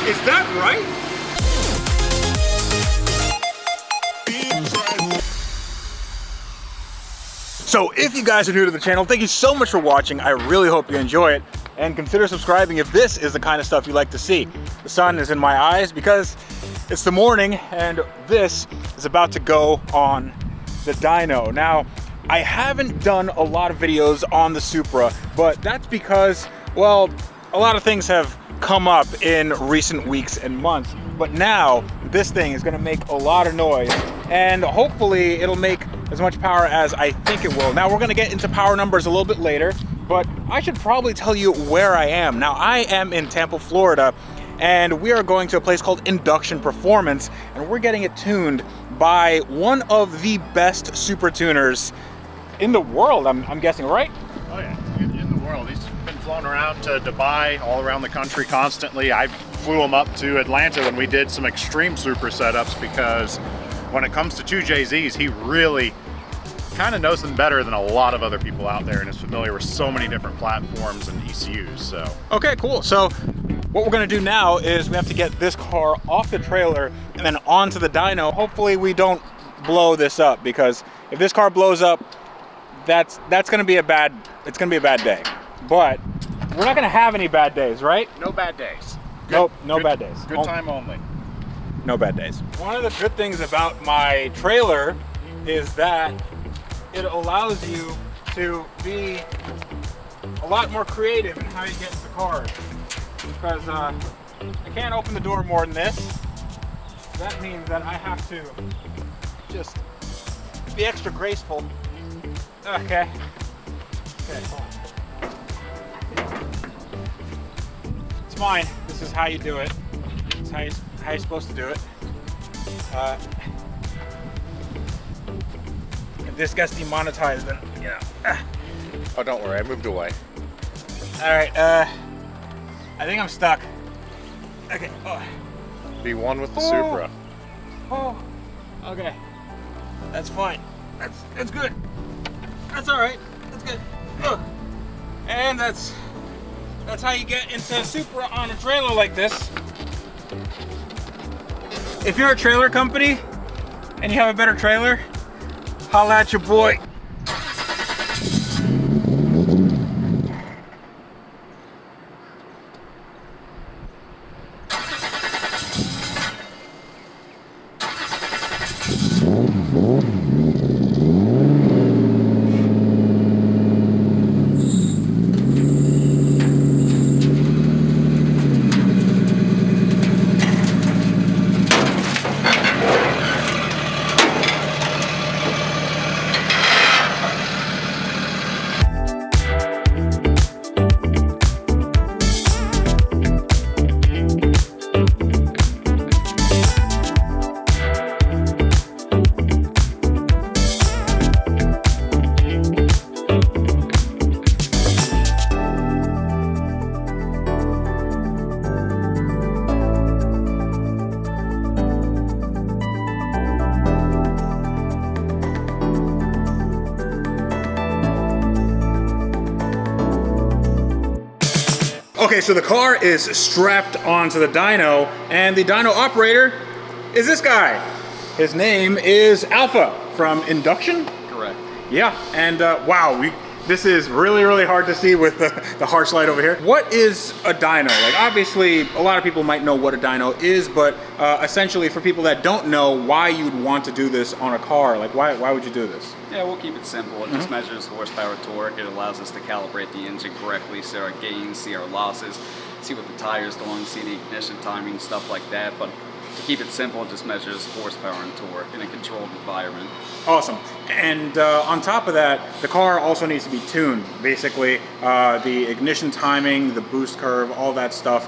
Is that right? So if you guys are new to the channel, thank you so much for watching. I really hope you enjoy it. And consider subscribing if this is the kind of stuff you like to see. The sun is in my eyes because it's the morning and this is about to go on the dyno. Now, I haven't done a lot of videos on the Supra, but that's because, well, a lot of things have come up in recent weeks and months. But now this thing is gonna make a lot of noise and hopefully it'll make as much power as I think it will. Now we're gonna get into power numbers a little bit later, but I should probably tell you where I am. Now I am in Tampa, Florida, and we are going to a place called Induction Performance, and we're getting it tuned by one of the best super tuners in the world, I'm guessing, right? Oh yeah, in the world. He's been flown around to Dubai, all around the country constantly. I flew him up to Atlanta when we did some extreme Supra setups because when it comes to 2JZs, he really kind of knows them better than a lot of other people out there and is familiar with so many different platforms and ECUs, so. Okay, cool. So what we're gonna do now is we have to get this car off the trailer and then onto the dyno. Hopefully we don't blow this up, because if this car blows up, that's gonna be a bad, it's gonna be a bad day. But we're not gonna have any bad days, right? No bad days. Nope, no bad days. Good time only. No bad days. One of the good things about my trailer is that it allows you to be a lot more creative in how you get to the cars. Because I can't open the door more than this. That means that I have to just be extra graceful. Okay. Okay, hold on. It's fine. This is how you do it. It's how you're supposed to do it. If this gets demonetized, then yeah. Oh, don't worry, I moved away. All right. I think I'm stuck. Okay. Oh. Be one with the Supra. Oh. Okay. That's fine. That's good. That's all right. That's good. Ugh. And that's how you get into a Supra on a trailer like this. If you're a trailer company and you have a better trailer, holla at your boy. Okay, so the car is strapped onto the dyno, and the dyno operator is this guy. His name is Alpha from Induction? Correct. Yeah, and wow, this is really, really hard to see with the harsh light over here. What is a dyno? Like, obviously, a lot of people might know what a dyno is, but essentially for people that don't know why you'd want to do this on a car, like why would you do this? Yeah, we'll keep it simple. It just measures horsepower, torque. It allows us to calibrate the engine correctly, see our gains, see our losses, see what the tire's doing, see the ignition timing, stuff like that. But to keep it simple, it just measures horsepower and torque in a controlled environment. Awesome. And on top of that, the car also needs to be tuned. Basically, the ignition timing, the boost curve, all that stuff,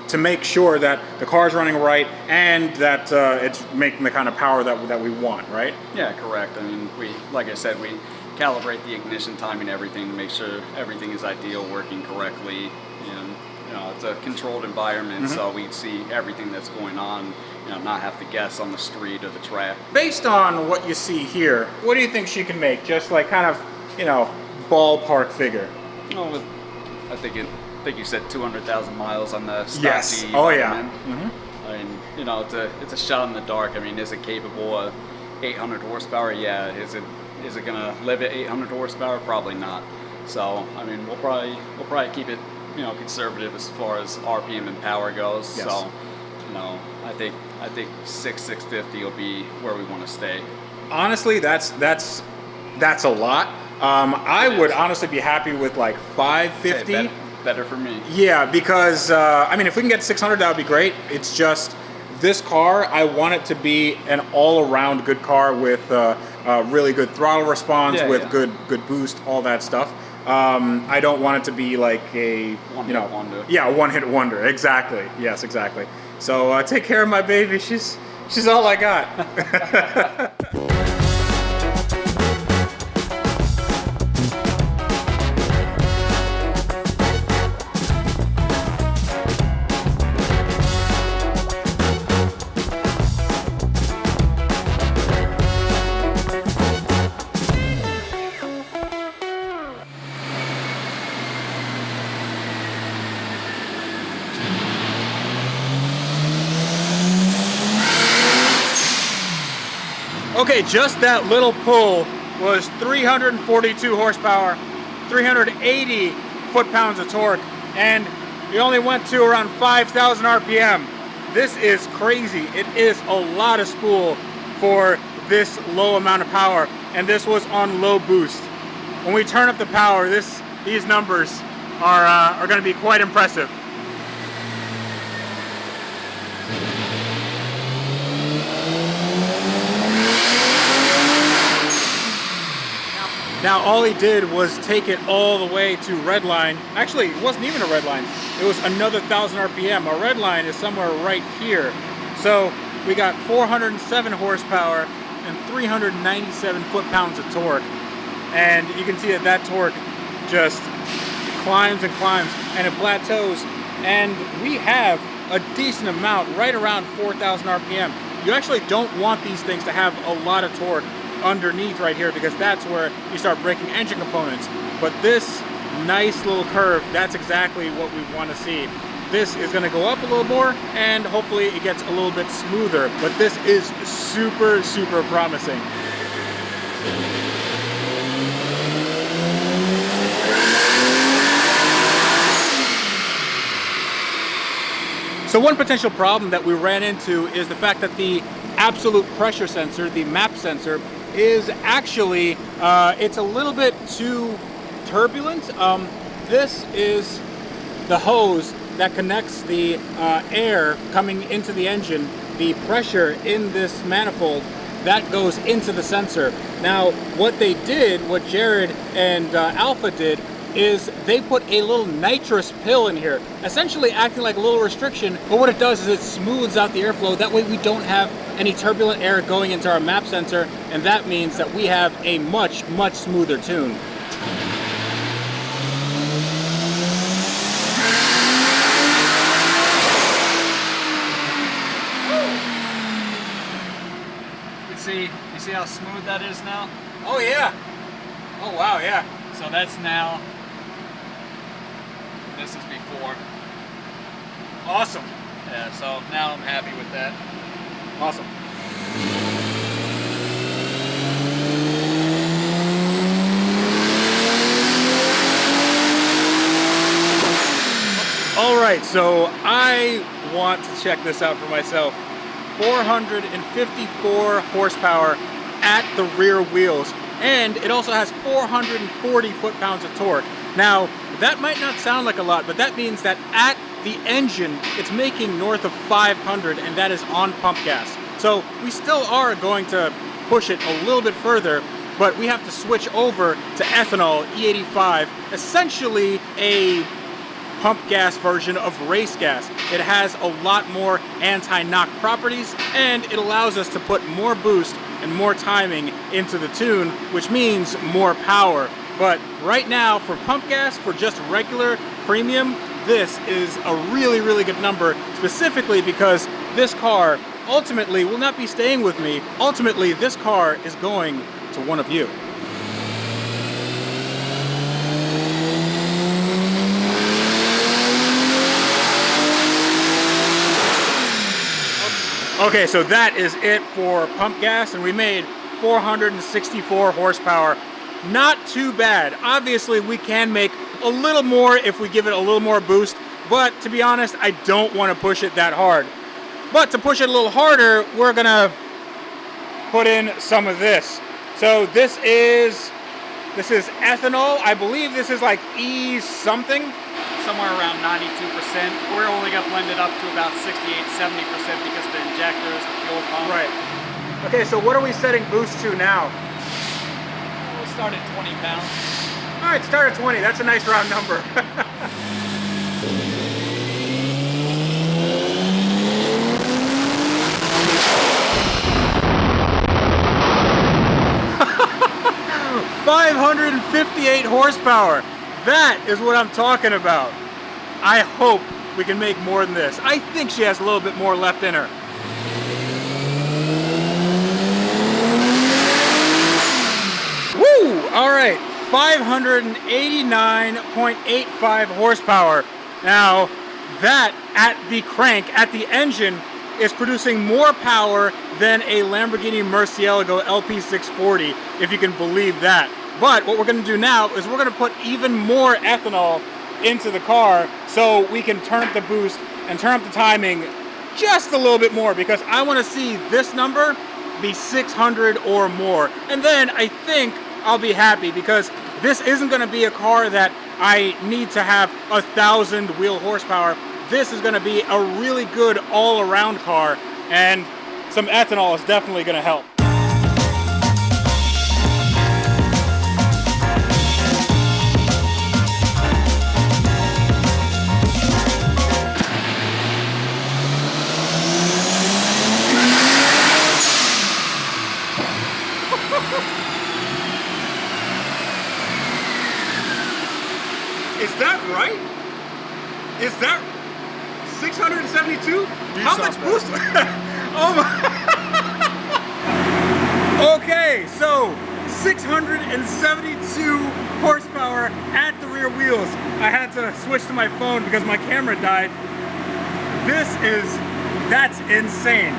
to make sure that the car's running right and that it's making the kind of power that we want, right? Yeah, correct. I mean, like I said, we calibrate the ignition timing, everything to make sure everything is ideal, working correctly, and it's a controlled environment, so we see everything that's going on, not have to guess on the street or the track. Based on what you see here, what do you think she can make? Just like kind of, ballpark figure. Well, I think think you said 200,000 miles on the stock Yes. GE Oh yeah. Vitamin. I mean, you know, it's a shot in the dark. I mean, is it capable of 800 horsepower? Yeah. Is it gonna live at 800 horsepower? Probably not. So, I mean, we'll probably keep it, you know, conservative as far as RPM and power goes. Yes. So, you know, I think 650 will be where we want to stay. Honestly, that's a lot. I would honestly be happy with like 550. Hey, better for me. Yeah, because I mean, if we can get 600, that would be great. It's just this car, I want it to be an all-around good car with really good throttle response, with good boost, all that stuff. I don't want it to be like a One-hit wonder. Yeah, a one-hit wonder. Exactly. Yes, exactly. So take care of my baby. She's all I got. Okay, just that little pull was 342 horsepower, 380 foot-pounds of torque, and it only went to around 5,000 RPM. This is crazy. It is a lot of spool for this low amount of power, and this was on low boost. When we turn up the power, these numbers are going to be quite impressive. Now all he did was take it all the way to redline. Actually, it wasn't even a redline. It was another 1,000 RPM. Our redline is somewhere right here. So we got 407 horsepower and 397 foot-pounds of torque. And you can see that torque just climbs and climbs and it plateaus. And we have a decent amount, right around 4,000 RPM. You actually don't want these things to have a lot of torque underneath right here, because that's where you start breaking engine components. But this nice little curve, that's exactly what we want to see. This is going to go up a little more and hopefully it gets a little bit smoother, but this is super, super promising. So one potential problem that we ran into is the fact that the absolute pressure sensor, the MAP sensor, is actually, it's a little bit too turbulent. This is the hose that connects the air coming into the engine, the pressure in this manifold, that goes into the sensor. Now, what they did, what Jared and Alpha did, is they put a little nitrous pill in here, essentially acting like a little restriction, but what it does is it smooths out the airflow. That way we don't have any turbulent air going into our MAP sensor, and that means that we have a much, much smoother tune. You see how smooth that is now? Oh yeah. Oh wow, yeah. So that's now, this is before. Awesome. Yeah, so now I'm happy with that. Awesome. All right, so I want to check this out for myself. 454 horsepower at the rear wheels, and it also has 440 foot-pounds of torque. Now, that might not sound like a lot, but that means that at the engine, it's making north of 500, and that is on pump gas. So we still are going to push it a little bit further, but we have to switch over to ethanol E85, essentially a pump gas version of race gas. It has a lot more anti-knock properties, and it allows us to put more boost and more timing into the tune, which means more power. But right now, for pump gas, for just regular premium, this is a really, really good number, specifically because this car ultimately will not be staying with me. Ultimately, this car is going to one of you. Okay, so that is it for pump gas, and we made 464 horsepower. Not too bad. Obviously, we can make a little more if we give it a little more boost, but to be honest, I don't want to push it that hard. But to push it a little harder, we're gonna put in some of this. So this is ethanol. I believe this is like E something. Somewhere around 92%. We're only going to blend it up to about 68-70% because the injectors, the fuel pump. Right. Okay, so what are we setting boost to now? We'll start at 20 pounds. All right, start at 20. That's a nice round number. $558 horsepower. That is what I'm talking about. I hope we can make more than this. I think she has a little bit more left in her. Woo! All right, 589.85 horsepower. Now, that at the crank, at the engine, is producing more power than a Lamborghini Murcielago LP640, if you can believe that. But what we're going to do now is we're going to put even more ethanol into the car so we can turn up the boost and turn up the timing just a little bit more, because I want to see this number be 600 or more. And then I think I'll be happy, because this isn't going to be a car that I need to have 1,000 wheel horsepower. This is going to be a really good all-around car, and some ethanol is definitely going to help. Is that right? Is that 672? How much boost? Oh my. Okay, so 672 horsepower at the rear wheels. I had to switch to my phone because my camera died. That's insane.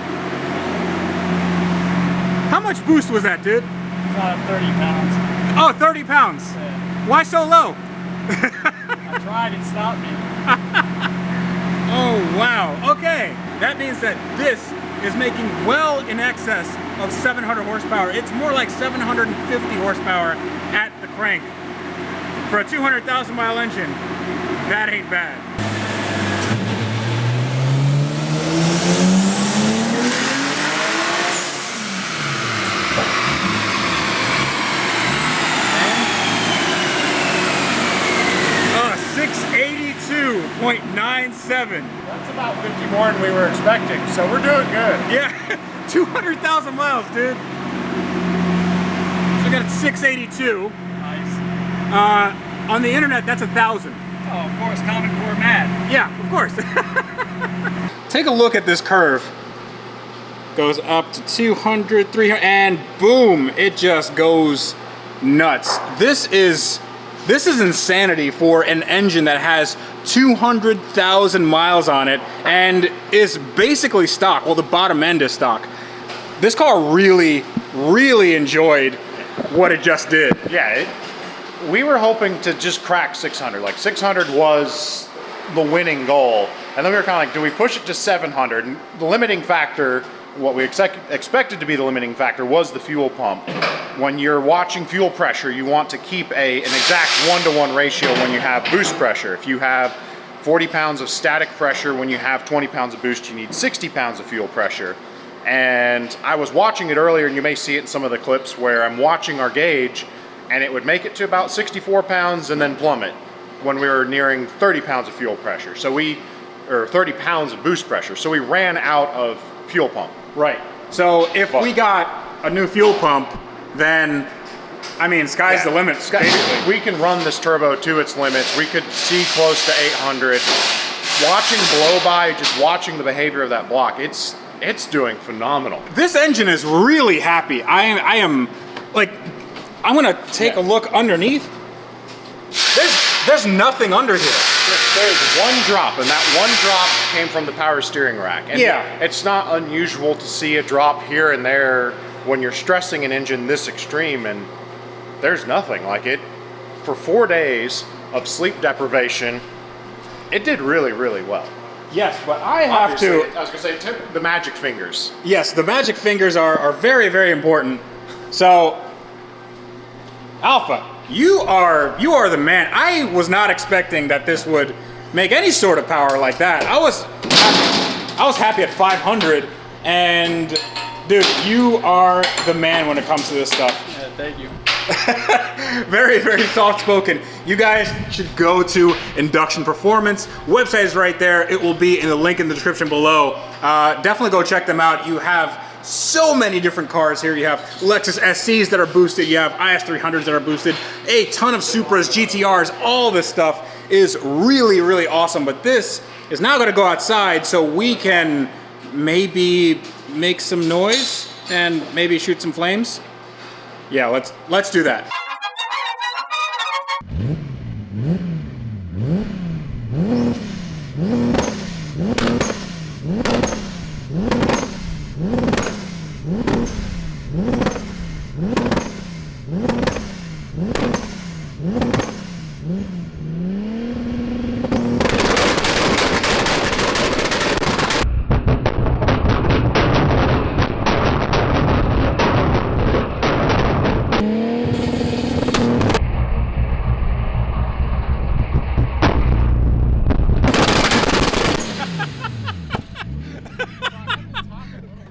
How much boost was that, dude? About 30 pounds. Oh, 30 pounds. Yeah. Why so low? I tried, it stopped me. Oh, wow. Okay. That means that this is making well in excess of 700 horsepower. It's more like 750 horsepower at the crank. For a 200,000 mile engine, that ain't bad. .97. That's about 50 more than we were expecting, so we're doing good. Yeah, 200,000 miles, dude. So we got 682. Nice. On the internet, that's 1,000. Oh, of course, Common Core mad. Yeah, of course. Take a look at this curve. Goes up to 200, 300, and boom, it just goes nuts. This is insanity for an engine that has 200,000 miles on it and is basically stock. Well, the bottom end is stock. This car really, really enjoyed what it just did. Yeah, we were hoping to just crack 600. Like 600 was the winning goal. And then we were kind of like, do we push it to 700? And the limiting factor, what we expected to be the limiting factor, was the fuel pump. When you're watching fuel pressure, you want to keep an exact 1-to-1 ratio when you have boost pressure. If you have 40 pounds of static pressure, when you have 20 pounds of boost, you need 60 pounds of fuel pressure. And I was watching it earlier, and you may see it in some of the clips where I'm watching our gauge, and it would make it to about 64 pounds and then plummet when we were nearing 30 pounds of fuel pressure. Or 30 pounds of boost pressure. So we ran out of fuel pump. Right. So if we got a new fuel pump, then, I mean, sky's the limit. We can run this turbo to its limits. We could see close to 800. Watching blow by, just watching the behavior of that block, it's doing phenomenal. This engine is really happy. I am like, I'm gonna take a look underneath. There's nothing under here. There's one drop, and that one drop came from the power steering rack. And yeah. It's not unusual to see a drop here and there when you're stressing an engine this extreme, and there's nothing like it. For 4 days of sleep deprivation, it did really, really well. Yes, but I have Obviously, to... I was going to say, tip the magic fingers. Yes, the magic fingers are very, very important. So, Alpha, you are the man. I was not expecting that this would make any sort of power like that. I was happy at 500, and dude, you are the man when it comes to this stuff. Yeah, thank you. Very, very soft-spoken. You guys should go to Induction Performance. Website is right there. It will be in the link in the description below. Definitely go check them out. You have so many different cars here. You have Lexus SCs that are boosted. You have IS300s that are boosted. A ton of Supras, GTRs. All this stuff is really, really awesome. But this is now going to go outside so we can maybe make some noise and maybe shoot some flames. Yeah, let's do that.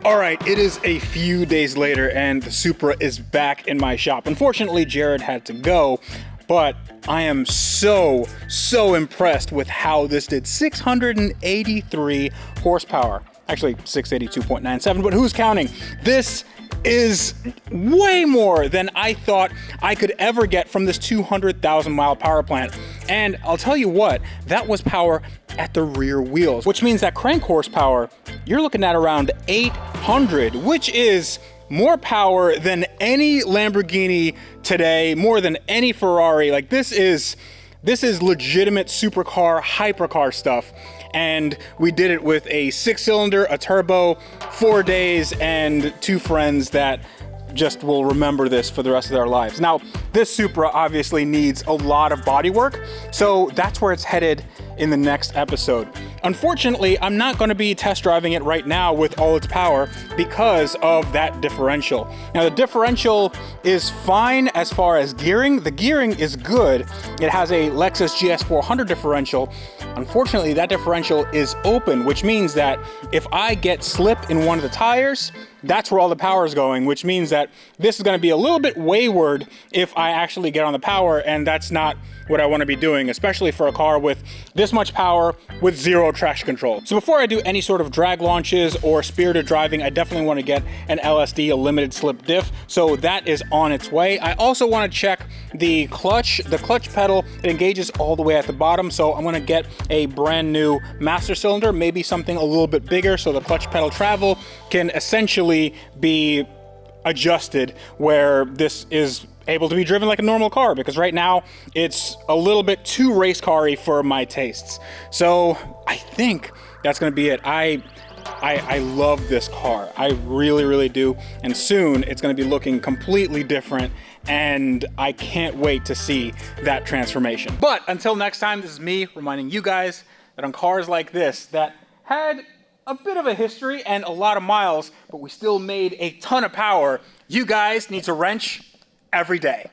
All right, it is a few days later and the Supra is back in my shop. Unfortunately, Jared had to go, but I am so impressed with how this did. 683 horsepower. Actually, 682.97, but who's counting? This is way more than I thought I could ever get from this 200,000 mile power plant. And I'll tell you what, that was power at the rear wheels, which means that crank horsepower, you're looking at around 800, which is more power than any Lamborghini today, more than any Ferrari. Like this is legitimate supercar, hypercar stuff. And we did it with a 6-cylinder, a turbo, 4 days, and 2 friends that just will remember this for the rest of their lives. Now, this Supra obviously needs a lot of body work, so that's where it's headed in the next episode. Unfortunately, I'm not going to be test driving it right now with all its power because of that differential. Now, the differential is fine as far as gearing. The gearing is good. It has a Lexus GS400 differential. Unfortunately, that differential is open, which means that if I get slip in one of the tires, that's where all the power is going, which means that this is going to be a little bit wayward if I actually get on the power, and that's not what I want to be doing, especially for a car with this much power with 0 traction control. So before I do any sort of drag launches or spirited driving, I definitely want to get an LSD, a limited slip diff, so that is on its way. I also want to check the clutch pedal. It engages all the way at the bottom, so I'm going to get a brand new master cylinder, maybe something a little bit bigger so the clutch pedal travel can essentially be adjusted where this is able to be driven like a normal car, because right now it's a little bit too race car-y for my tastes. So I think that's gonna be it. I love this car. I really do. And soon it's gonna be looking completely different, and I can't wait to see that transformation. But until next time, this is me reminding you guys that on cars like this that had a bit of a history and a lot of miles, but we still made a ton of power, you guys need to wrench every day.